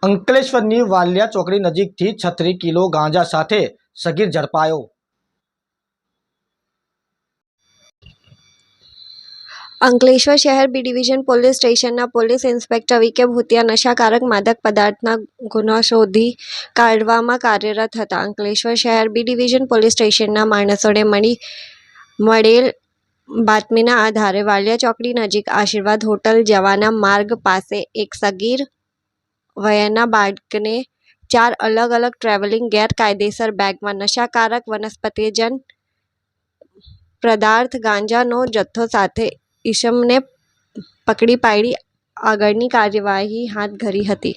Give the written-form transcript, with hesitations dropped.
અંકલેશ્વરની વાલિયા ચોકડી નજીકથી 36 કિલો ગાંજા સાથે સગીર ઝડપાયો। અંકલેશ્વર શહેર બી ડિવિઝન પોલીસ સ્ટેશનના પોલીસ ઇન્સ્પેક્ટર વી.કે. ભૂતિયા નશાકારક માદક પદાર્થના ગુનો શોધી કાઢવામાં કાર્યરત હતા। અંકલેશ્વર શહેર બી ડિવિઝન પોલીસ સ્ટેશનના માણસોને મળેલ બાતમીના આધારે વાલિયા ચોકડી નજીક આશીર્વાદ હોટલ જવાના માર્ગ પાસે એક સગીર વયના બાળકને 4 અલગ અલગ ટ્રાવેલિંગ ગેરકાયદેસર બેગમાં નશાકારક વનસ્પતિજન્ય પદાર્થ ગાંજાનો જથ્થો સાથે ઈસમને પકડી પાડી આગળની કાર્યવાહી હાથ ધરી હતી।